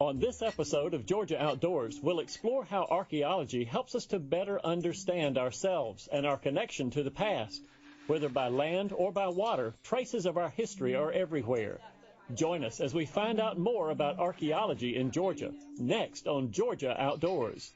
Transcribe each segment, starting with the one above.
On this episode of Georgia Outdoors, we'll explore how archaeology helps us to better understand ourselves and our connection to the past. Whether by land or by water, traces of our history are everywhere. Join us as we find out more about archaeology in Georgia, next on Georgia Outdoors.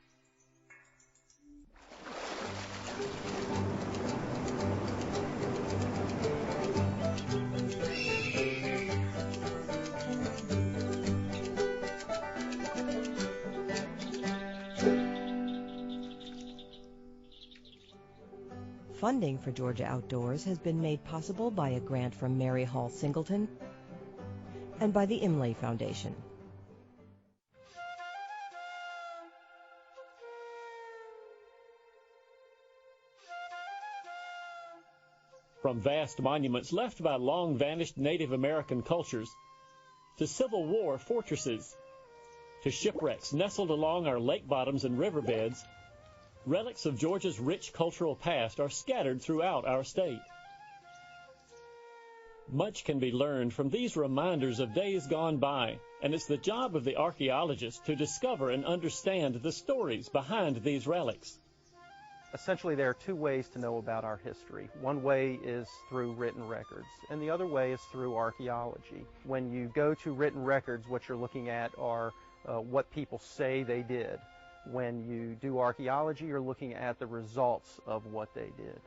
Funding for Georgia Outdoors has been made possible by a grant from Mary Hall Singleton and by the Imlay Foundation. From vast monuments left by long-vanished Native American cultures, to Civil War fortresses, to shipwrecks nestled along our lake bottoms and riverbeds, relics of Georgia's rich cultural past are scattered throughout our state. Much can be learned from these reminders of days gone by, and it's the job of the archaeologist to discover and understand the stories behind these relics. Essentially, there are two ways to know about our history. One way is through written records, and the other way is through archaeology. When you go to written records, what you're looking at are what people say they did. When you do archaeology, you're looking at the results of what they did.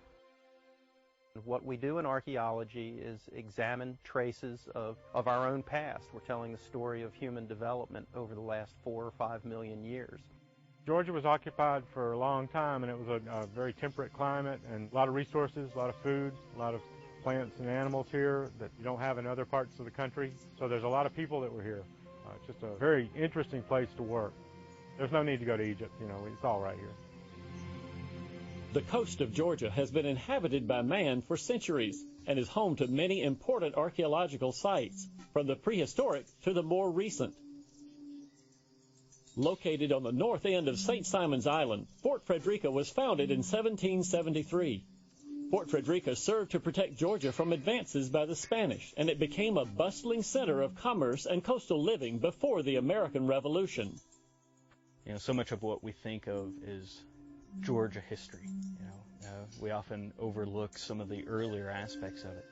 What we do in archaeology is examine traces of our own past. We're telling the story of human development over the last 4 or 5 million years. Georgia was occupied for a long time, and it was a very temperate climate and a lot of resources, a lot of food, a lot of plants and animals here that you don't have in other parts of the country. So there's a lot of people that were here. It's just a very interesting place to work. There's no need to go to Egypt, it's all right here. The coast of Georgia has been inhabited by man for centuries and is home to many important archaeological sites, from the prehistoric to the more recent. Located on the north end of St. Simon's Island, Fort Frederica was founded in 1773. Fort Frederica served to protect Georgia from advances by the Spanish, and it became a bustling center of commerce and coastal living before the American Revolution. So much of what we think of is Georgia history. We often overlook some of the earlier aspects of it.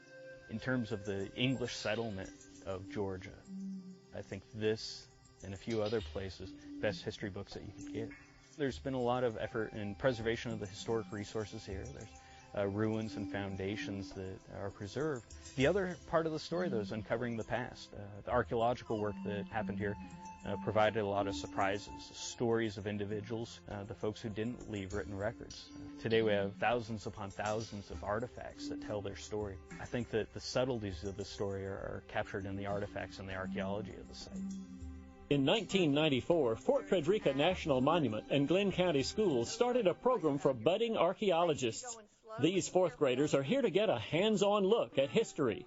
In terms of the English settlement of Georgia, I think this and a few other places, best history books that you could get. There's been a lot of effort in preservation of the historic resources here. There's ruins and foundations that are preserved. The other part of the story, though, is uncovering the past. The archaeological work that happened here provided a lot of surprises, stories of individuals, the folks who didn't leave written records. Today we have thousands upon thousands of artifacts that tell their story. I think that the subtleties of the story are captured in the artifacts and the archaeology of the site. In 1994, Fort Frederica National Monument and Glenn County Schools started a program for budding archaeologists. These fourth graders are here to get a hands-on look at history.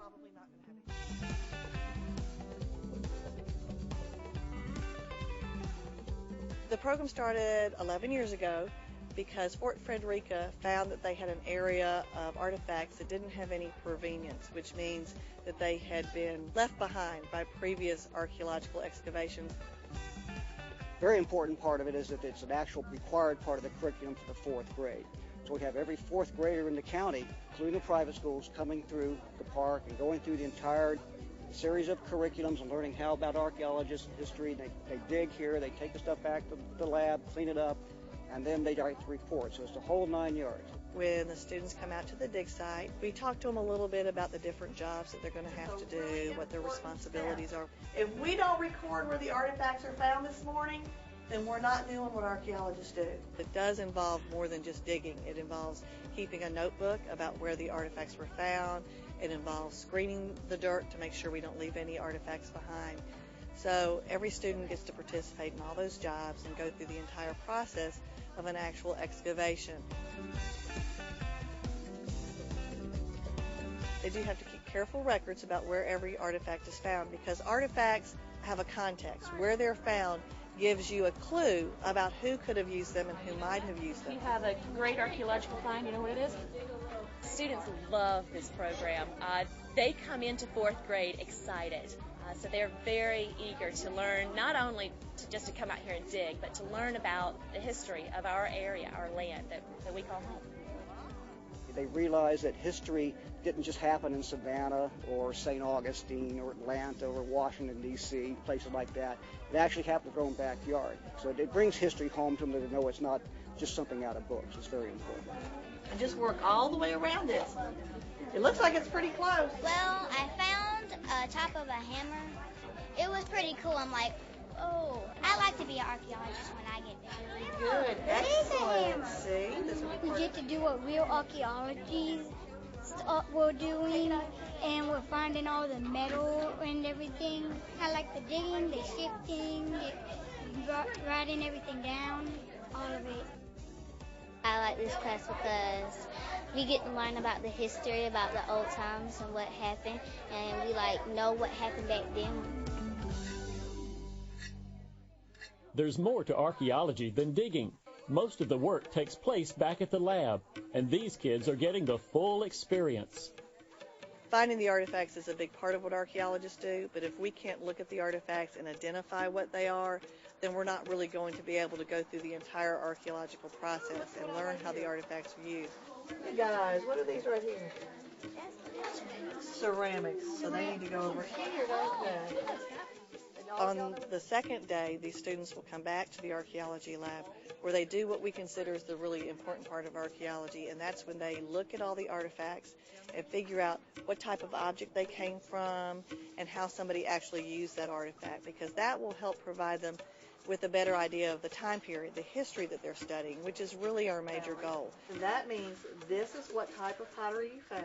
The program started 11 years ago because Fort Frederica found that they had an area of artifacts that didn't have any provenience, which means that they had been left behind by previous archaeological excavations. Very important part of it is that it's an actual required part of the curriculum for the fourth grade. So we have every fourth grader in the county, including the private schools, coming through the park and going through the entire series of curriculums and learning how about archaeologists and history. They dig here, they take the stuff back to the lab, clean it up, and then they write the report. So it's the whole 9 yards. When the students come out to the dig site, we talk to them a little bit about the different jobs that they're going to have to do, what their responsibilities are. If we don't record where the artifacts are found this morning, then we're not doing what archaeologists do. It does involve more than just digging. It involves keeping a notebook about where the artifacts were found. It involves screening the dirt to make sure we don't leave any artifacts behind. So every student gets to participate in all those jobs and go through the entire process of an actual excavation. They do have to keep careful records about where every artifact is found, because artifacts have a context. Where they're found gives you a clue about who could have used them and who might have used them. You have a great archaeological find, you know what it is? Students love this program. They come into fourth grade excited. So they're very eager to learn, not only just to come out here and dig, but to learn about the history of our area, our land that we call home. They realize that history didn't just happen in Savannah or St. Augustine or Atlanta or Washington, D.C., places like that. It actually happened in their own backyard. So it brings history home to them to know it's not just something out of books. It's very important. And just work all the way around this. It looks like it's pretty close. Well, I found a top of a hammer. It was pretty cool. I'm like, oh, I like to be an archaeologist when I get there. Good, excellent. See, this will be we get to do what real archaeology we're doing, and we're finding all the metal and everything. I like the digging, the shifting, writing everything down, all of it. I like this class because we get to learn about the history, about the old times and what happened, and we know what happened back then. There's more to archaeology than digging. Most of the work takes place back at the lab, and these kids are getting the full experience. Finding the artifacts is a big part of what archaeologists do, but if we can't look at the artifacts and identify what they are, then we're not really going to be able to go through the entire archaeological process and learn how the artifacts are used. Hey guys, what are these right here? Ceramics, so they need to go over here, don't they? On the second day, these students will come back to the archaeology lab where they do what we consider is the really important part of archaeology, and that's when they look at all the artifacts and figure out what type of object they came from and how somebody actually used that artifact, because that will help provide them with a better idea of the time period, the history that they're studying, which is really our major goal. And that means this is what type of pottery you found,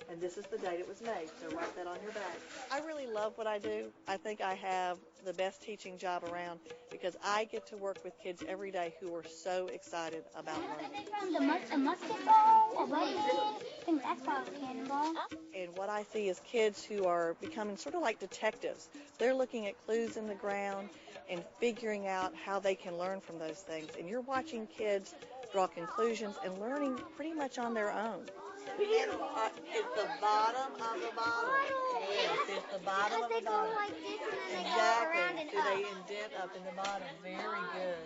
and this is the date it was made, so write that on your bag. I really love what I do. I think I have the best teaching job around because I get to work with kids every day who are so excited about learning. A musket ball, a rifle, I think that's probably a cannonball. And what I see is kids who are becoming sort of like detectives. They're looking at clues in the ground and figuring out how they can learn from those things. And you're watching kids draw conclusions and learning pretty much on their own. It's the bottom of the bottle. Yes, it's the bottom of the bottle. Like this and then Exactly. They So they indent up in the bottom. Very good.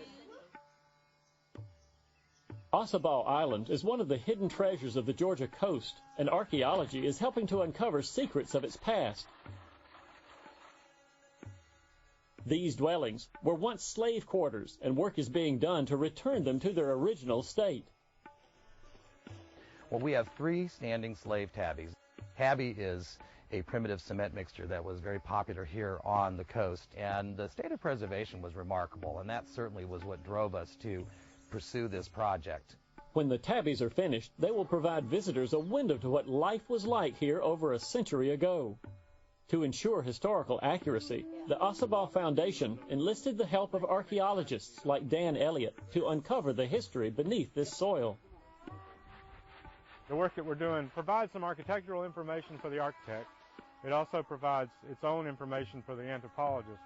Ossabaw Island is one of the hidden treasures of the Georgia coast, and archaeology is helping to uncover secrets of its past. These dwellings were once slave quarters, and work is being done to return them to their original state. Well, we have 3 standing slave tabbies. Tabby is a primitive cement mixture that was very popular here on the coast, and the state of preservation was remarkable, and that certainly was what drove us to pursue this project. When the tabbies are finished, they will provide visitors a window to what life was like here over a century ago. To ensure historical accuracy, the Ossabaw Foundation enlisted the help of archaeologists like Dan Elliott to uncover the history beneath this soil. The work that we're doing provides some architectural information for the architect. It also provides its own information for the anthropologist,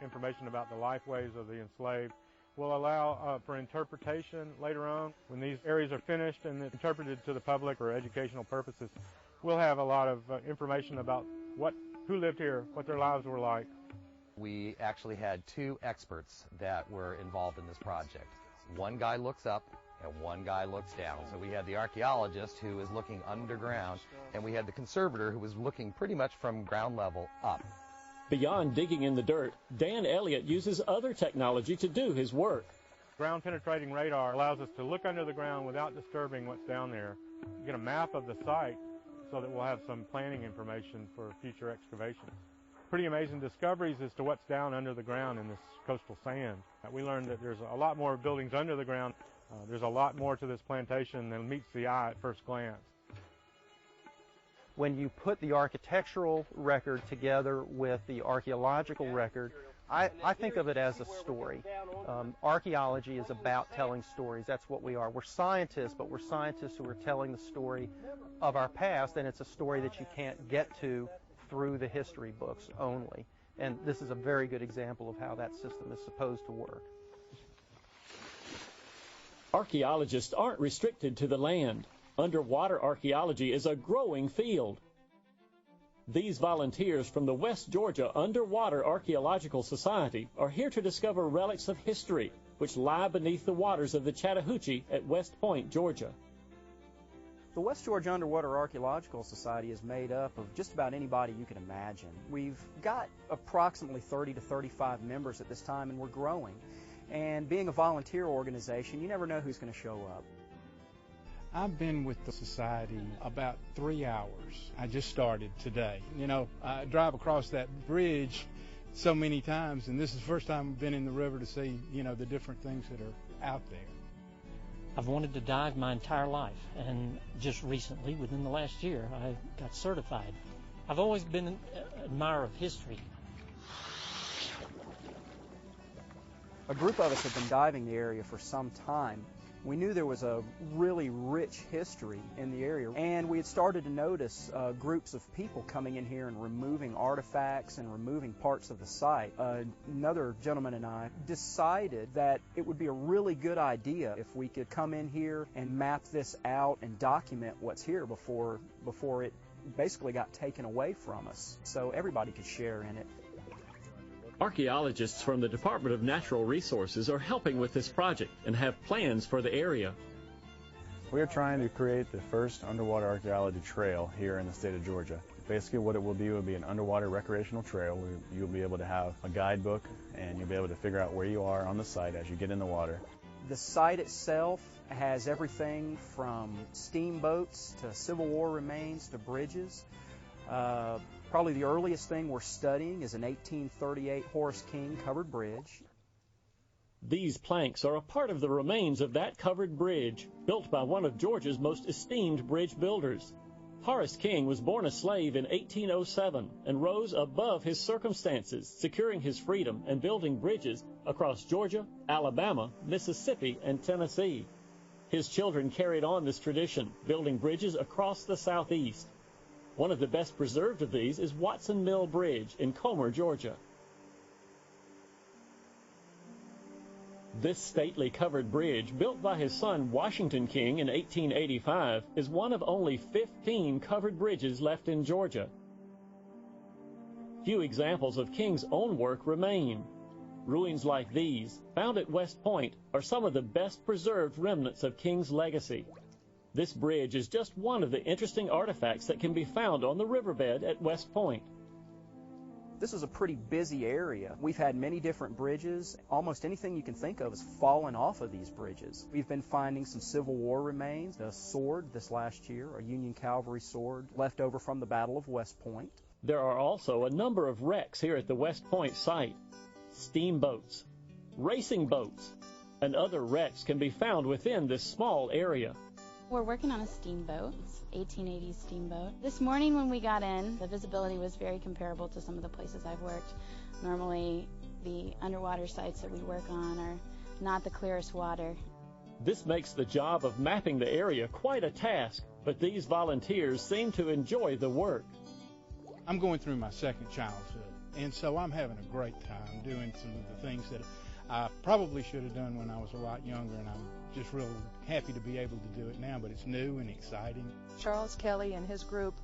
information about the lifeways of the enslaved. Will allow for interpretation later on. When these areas are finished and interpreted to the public or educational purposes, we'll have a lot of information about who lived here, what their lives were like. We actually had 2 experts that were involved in this project. One guy looks up and one guy looks down. So we had the archaeologist who is looking underground, and we had the conservator who was looking pretty much from ground level up. Beyond digging in the dirt, Dan Elliott uses other technology to do his work. Ground-penetrating radar allows us to look under the ground without disturbing what's down there, get a map of the site so that we'll have some planning information for future excavations. Pretty amazing discoveries as to what's down under the ground in this coastal sand. We learned that there's a lot more buildings under the ground. There's a lot more to this plantation than meets the eye at first glance. When you put the architectural record together with the archaeological record, I think of it as a story. Archaeology is about telling stories. That's what we are. We're scientists, but we're scientists who are telling the story of our past, and it's a story that you can't get to through the history books only. And this is a very good example of how that system is supposed to work. Archaeologists aren't restricted to the land. Underwater archaeology is a growing field. These volunteers from the West Georgia Underwater Archaeological Society are here to discover relics of history which lie beneath the waters of the Chattahoochee at West Point, Georgia. The West Georgia Underwater Archaeological Society is made up of just about anybody you can imagine. We've got approximately 30 to 35 members at this time, and we're growing. And being a volunteer organization, you never know who's going to show up. I've been with the society about 3 hours. I just started today. You know, I drive across that bridge so many times, and this is the first time I've been in the river to see, you know, the different things that are out there. I've wanted to dive my entire life, and just recently, within the last year, I got certified. I've always been an admirer of history. A group of us have been diving the area for some time. We knew there was a really rich history in the area, and we had started to notice groups of people coming in here and removing artifacts and removing parts of the site. Another gentleman and I decided that it would be a really good idea if we could come in here and map this out and document what's here before it basically got taken away from us, so everybody could share in it. Archaeologists from the Department of Natural Resources are helping with this project and have plans for the area. We are trying to create the first underwater archaeology trail here in the state of Georgia. Basically what it will be an underwater recreational trail. You'll be able to have a guidebook, and you'll be able to figure out where you are on the site as you get in the water. The site itself has everything from steamboats to Civil War remains to bridges. Probably the earliest thing we're studying is an 1838 Horace King covered bridge. These planks are a part of the remains of that covered bridge, built by one of Georgia's most esteemed bridge builders. Horace King was born a slave in 1807 and rose above his circumstances, securing his freedom and building bridges across Georgia, Alabama, Mississippi, and Tennessee. His children carried on this tradition, building bridges across the Southeast. One of the best preserved of these is Watson Mill Bridge in Comer, Georgia. This stately covered bridge, built by his son Washington King in 1885, is one of only 15 covered bridges left in Georgia. Few examples of King's own work remain. Ruins like these, found at West Point, are some of the best preserved remnants of King's legacy. This bridge is just one of the interesting artifacts that can be found on the riverbed at West Point. This is a pretty busy area. We've had many different bridges. Almost anything you can think of has fallen off of these bridges. We've been finding some Civil War remains, a sword this last year, a Union cavalry sword left over from the Battle of West Point. There are also a number of wrecks here at the West Point site. Steamboats, racing boats, and other wrecks can be found within this small area. We're working on a steamboat, 1880s steamboat. This morning when we got in, the visibility was very comparable to some of the places I've worked. Normally, the underwater sites that we work on are not the clearest water. This makes the job of mapping the area quite a task, but these volunteers seem to enjoy the work. I'm going through my second childhood, and so I'm having a great time doing some of the things that I probably should have done when I was a lot younger, and I'm just real happy to be able to do it now, but it's new and exciting. Charles Kelly and his group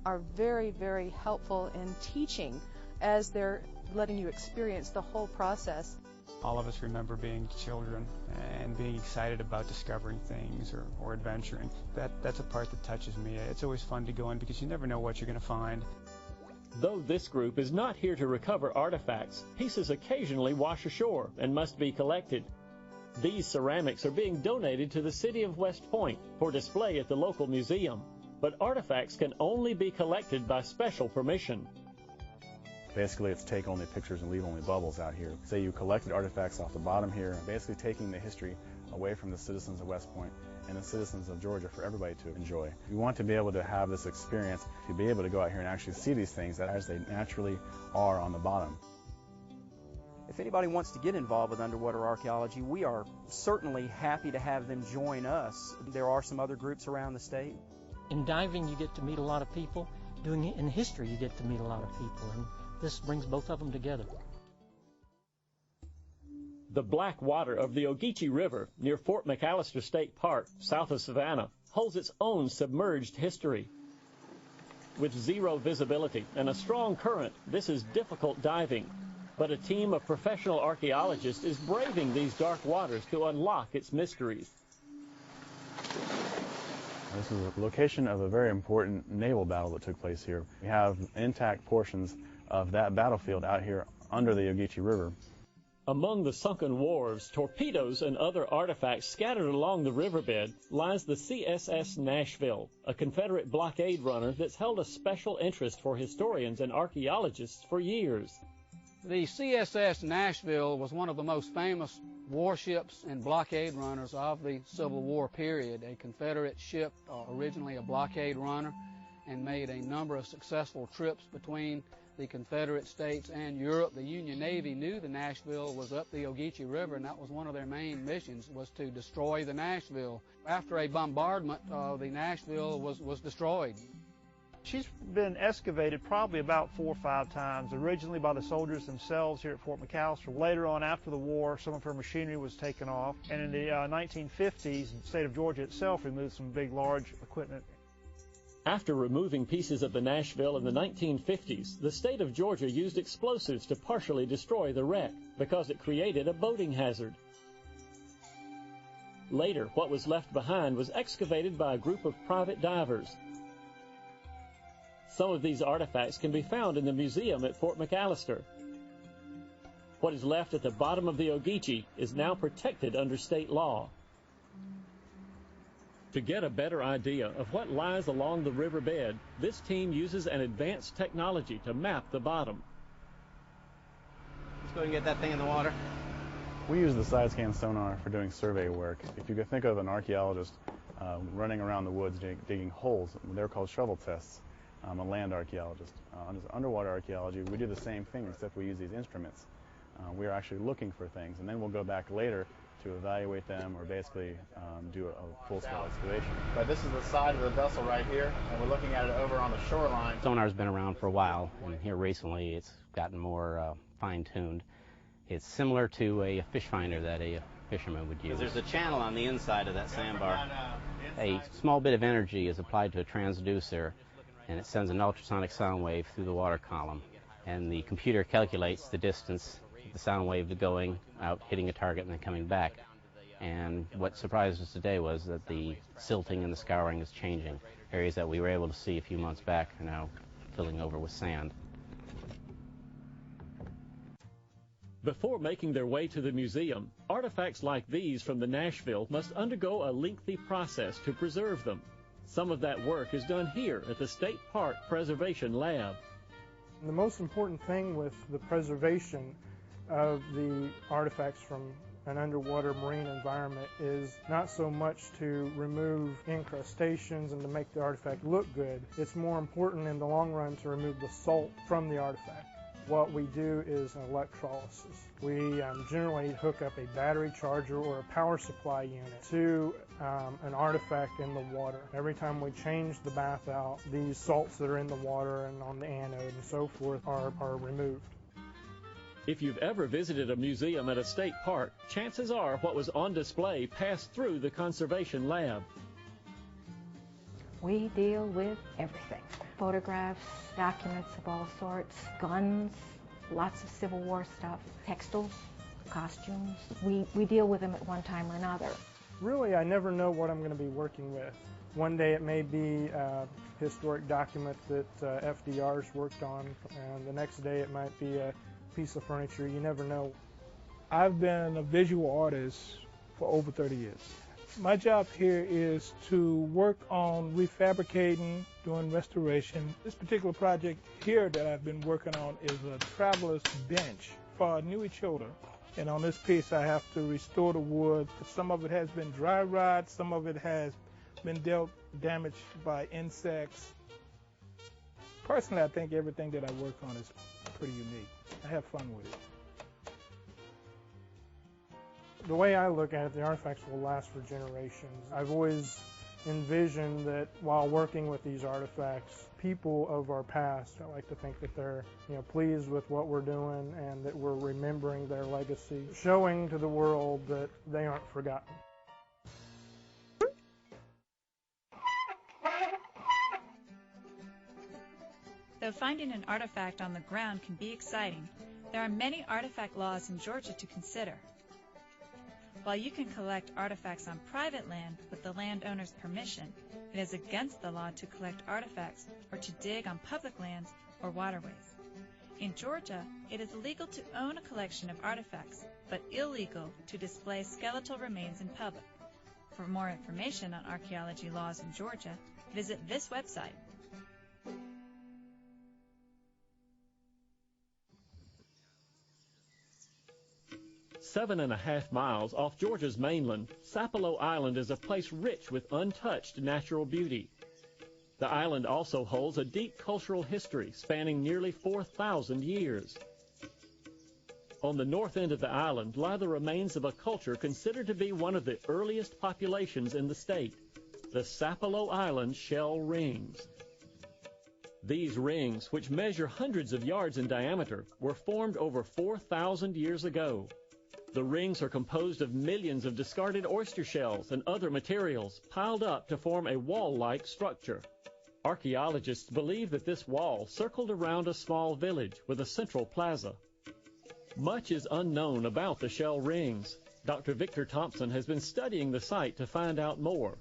are very, very helpful in teaching as they're letting you experience the whole process. All of us remember being children and being excited about discovering things or adventuring. That's a part that touches me. It's always fun to go in because you never know what you're going to find. Though this group is not here to recover artifacts, pieces occasionally wash ashore and must be collected. These ceramics are being donated to the city of West Point for display at the local museum, but artifacts can only be collected by special permission. Basically, it's take only pictures and leave only bubbles out here. Say you collected artifacts off the bottom here, basically taking the history away from the citizens of West Point and the citizens of Georgia for everybody to enjoy. We want to be able to have this experience, to be able to go out here and actually see these things as they naturally are on the bottom. If anybody wants to get involved with underwater archaeology, we are certainly happy to have them join us. There are some other groups around the state. In diving, you get to meet a lot of people. Doing it in history, you get to meet a lot of people, and this brings both of them together. The black water of the Ogeechee River near Fort McAllister State Park, south of Savannah, holds its own submerged history. With zero visibility and a strong current, this is difficult diving. But a team of professional archaeologists is braving these dark waters to unlock its mysteries. This is the location of a very important naval battle that took place here. We have intact portions of that battlefield out here under the Ogeechee River. Among the sunken wharves, torpedoes, and other artifacts scattered along the riverbed lies the CSS Nashville, a Confederate blockade runner that's held a special interest for historians and archaeologists for years. The CSS Nashville was one of the most famous warships and blockade runners of the Civil War period. A Confederate ship, originally a blockade runner, and made a number of successful trips between the Confederate States and Europe. The Union Navy knew the Nashville was up the Ogeechee River, and that was one of their main missions, was to destroy the Nashville. After a bombardment, the Nashville was destroyed. She's been excavated probably about 4 or 5 times, originally by the soldiers themselves here at Fort McAllister. Later on, after the war, some of her machinery was taken off, and in the 1950s, the state of Georgia itself removed some big, large equipment. After removing pieces of the Nashville in the 1950s, the state of Georgia used explosives to partially destroy the wreck because it created a boating hazard. Later, what was left behind was excavated by a group of private divers. Some of these artifacts can be found in the museum at Fort McAllister. What is left at the bottom of the Ogeechee is now protected under state law. To get a better idea of what lies along the riverbed, this team uses an advanced technology to map the bottom. Let's go and get that thing in the water. We use the side scan sonar for doing survey work. If you could think of an archaeologist running around the woods digging holes, they're called shovel tests. I'm a land archaeologist. On underwater archaeology, we do the same thing, except we use these instruments. We are actually looking for things, and then we'll go back later to evaluate them or basically do a full-scale excavation. But this is the side of the vessel right here, and we're looking at it over on the shoreline. Sonar's been around for a while, and here recently it's gotten more fine-tuned. It's similar to a fish finder that a fisherman would use. There's a channel on the inside of that sandbar. A small bit of energy is applied to a transducer, and it sends an ultrasonic sound wave through the water column. And the computer calculates the distance the sound wave going out, hitting a target, and then coming back. And what surprised us today was that the silting and the scouring is changing. Areas that we were able to see a few months back are now filling over with sand. Before making their way to the museum, artifacts like these from the Nashville must undergo a lengthy process to preserve them. Some of that work is done here at the State Park Preservation Lab. The most important thing with the preservation of the artifacts from an underwater marine environment is not so much to remove incrustations and to make the artifact look good. It's more important in the long run to remove the salt from the artifact. What we do is electrolysis. We generally hook up a battery charger or a power supply unit to an artifact in the water. Every time we change the bath out, these salts that are in the water and on the anode and so forth are removed. If you've ever visited a museum at a state park, chances are what was on display passed through the conservation lab. We deal with everything. Photographs, documents of all sorts, guns, lots of Civil War stuff, textiles, costumes. We deal with them at one time or another. Really, I never know what I'm going to be working with. One day it may be a historic document that FDR's worked on, and the next day it might be a piece of furniture. You never know. I've been a visual artist for over 30 years. My job here is to work on refabricating, doing restoration. This particular project here that I've been working on is a traveler's bench for Niue children. And on this piece I have to restore the wood. Some of it has been dry rot, some of it has been damaged by insects. Personally, I think everything that I work on is pretty unique. I have fun with it. The way I look at it, the artifacts will last for generations. I've always envisioned that while working with these artifacts, people of our past, I like to think that they're pleased with what we're doing and that we're remembering their legacy, showing to the world that they aren't forgotten. Though finding an artifact on the ground can be exciting, there are many artifact laws in Georgia to consider. While you can collect artifacts on private land with the landowner's permission, it is against the law to collect artifacts or to dig on public lands or waterways. In Georgia, it is legal to own a collection of artifacts, but illegal to display skeletal remains in public. For more information on archaeology laws in Georgia, visit this website. Seven and a half miles off Georgia's mainland, Sapelo Island is a place rich with untouched natural beauty. The island also holds a deep cultural history spanning nearly 4,000 years. On the north end of the island lie the remains of a culture considered to be one of the earliest populations in the state, the Sapelo Island shell rings. These rings, which measure hundreds of yards in diameter, were formed over 4,000 years ago. The rings are composed of millions of discarded oyster shells and other materials piled up to form a wall-like structure. Archaeologists believe that this wall circled around a small village with a central plaza. Much is unknown about the shell rings. Dr. Victor Thompson has been studying the site to find out more.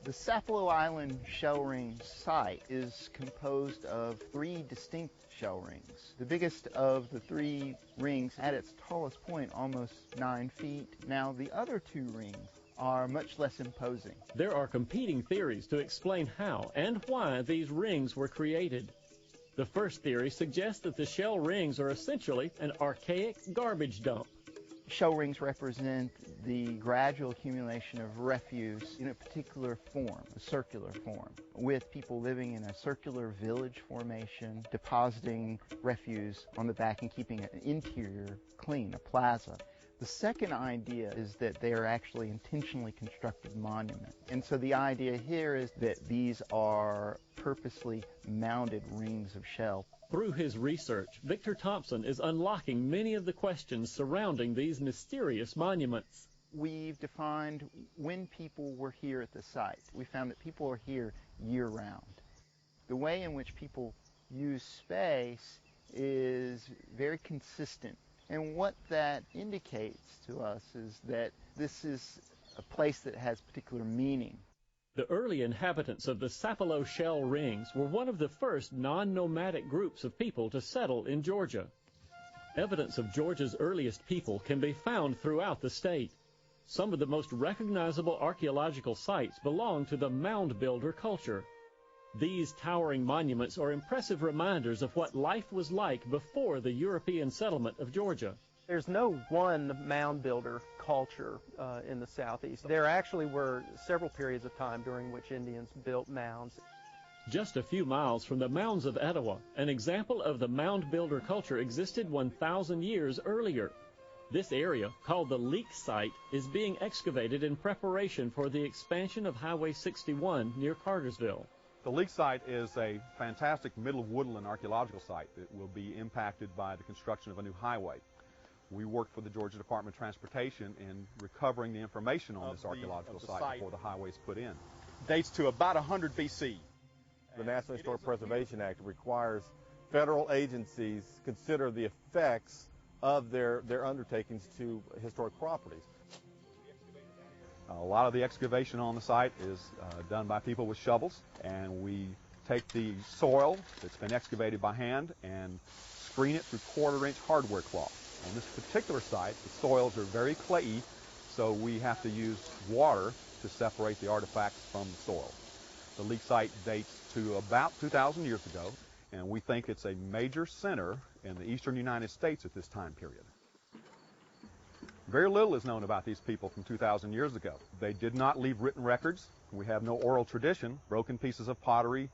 The Sapelo Island shell ring site is composed of 3 distinct shell rings. The biggest of the 3 rings at its tallest point, almost 9 feet. Now the other 2 rings are much less imposing. There are competing theories to explain how and why these rings were created. The first theory suggests that the shell rings are essentially an archaic garbage dump. Shell rings represent the gradual accumulation of refuse in a particular form, a circular form, with people living in a circular village formation, depositing refuse on the back and keeping an interior clean, a plaza. The second idea is that they are actually intentionally constructed monuments. And so the idea here is that these are purposely mounded rings of shell. Through his research, Victor Thompson is unlocking many of the questions surrounding these mysterious monuments. We've defined when people were here at the site. We found that people are here year-round. The way in which people use space is very consistent. And what that indicates to us is that this is a place that has particular meaning. The early inhabitants of the Sapelo shell rings were one of the first non-nomadic groups of people to settle in Georgia. Evidence of Georgia's earliest people can be found throughout the state. Some of the most recognizable archaeological sites belong to the mound builder culture. These towering monuments are impressive reminders of what life was like before the European settlement of Georgia. There's no one mound builder culture in the southeast. There actually were several periods of time during which Indians built mounds. Just a few miles from the mounds of Etowah, an example of the mound builder culture existed 1,000 years earlier. This area, called the Leak Site, is being excavated in preparation for the expansion of Highway 61 near Cartersville. The Leak Site is a fantastic middle of woodland archaeological site that will be impacted by the construction of a new highway. We worked for the Georgia Department of Transportation in recovering the information on this archaeological site before the highway's put in. Dates to about 100 BC. The National Historic Preservation Act requires federal agencies consider the effects of their undertakings to historic properties. A lot of the excavation on the site is done by people with shovels, and we take the soil that's been excavated by hand and screen it through quarter-inch hardware cloth. On this particular site, the soils are very clayey, so we have to use water to separate the artifacts from the soil. The Leak Site dates to about 2,000 years ago, and we think it's a major center in the eastern United States at this time period. Very little is known about these people from 2,000 years ago. They did not leave written records. We have no oral tradition, broken pieces of pottery,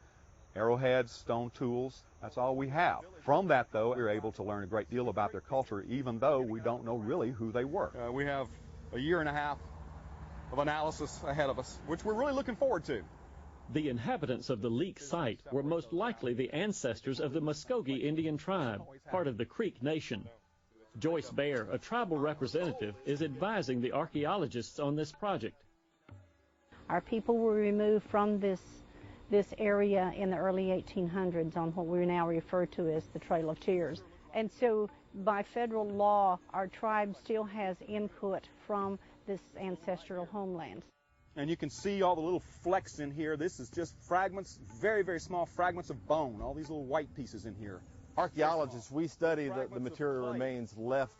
arrowheads, stone tools. That's all we have. From that, though, we're able to learn a great deal about their culture, even though we don't know really who they were. We have a year and a half of analysis ahead of us, which we're really looking forward to. The inhabitants of the Leak Site were most likely the ancestors of the Muskogee Indian tribe, part of the Creek Nation. Joyce Baer, a tribal representative, is advising the archaeologists on this project. Our people were removed from this this area in the early 1800s on what we now refer to as the Trail of Tears. And so by federal law, our tribe still has input from this ancestral homeland. And you can see all the little flecks in here. This is just fragments, very, very small fragments of bone, all these little white pieces in here. Archaeologists, we study the material remains left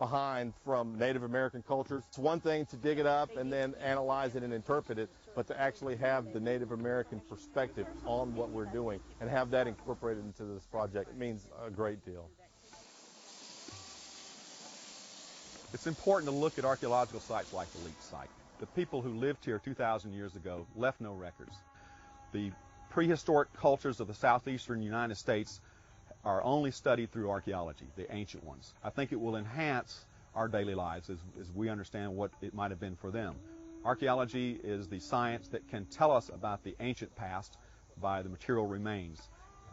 behind from Native American cultures. It's one thing to dig it up and then analyze it and interpret it, but to actually have the Native American perspective on what we're doing and have that incorporated into this project, it means a great deal. It's important to look at archaeological sites like the Leach site. The people who lived here 2,000 years ago left no records. The prehistoric cultures of the southeastern United States are only studied through archaeology, the ancient ones. I think it will enhance our daily lives as we understand what it might have been for them. Archaeology is the science that can tell us about the ancient past by the material remains.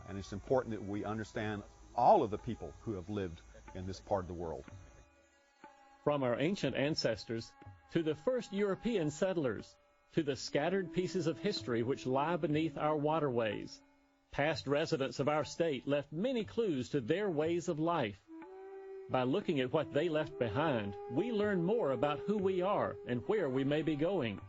And it's important that we understand all of the people who have lived in this part of the world. From our ancient ancestors to the first European settlers, to the scattered pieces of history which lie beneath our waterways, past residents of our state left many clues to their ways of life. By looking at what they left behind, we learn more about who we are and where we may be going.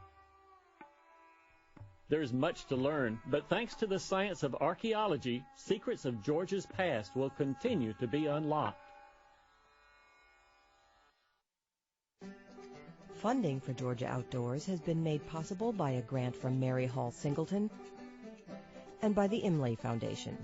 There's much to learn, but thanks to the science of archaeology, secrets of Georgia's past will continue to be unlocked. Funding for Georgia Outdoors has been made possible by a grant from Mary Hall Singleton and by the Imlay Foundation.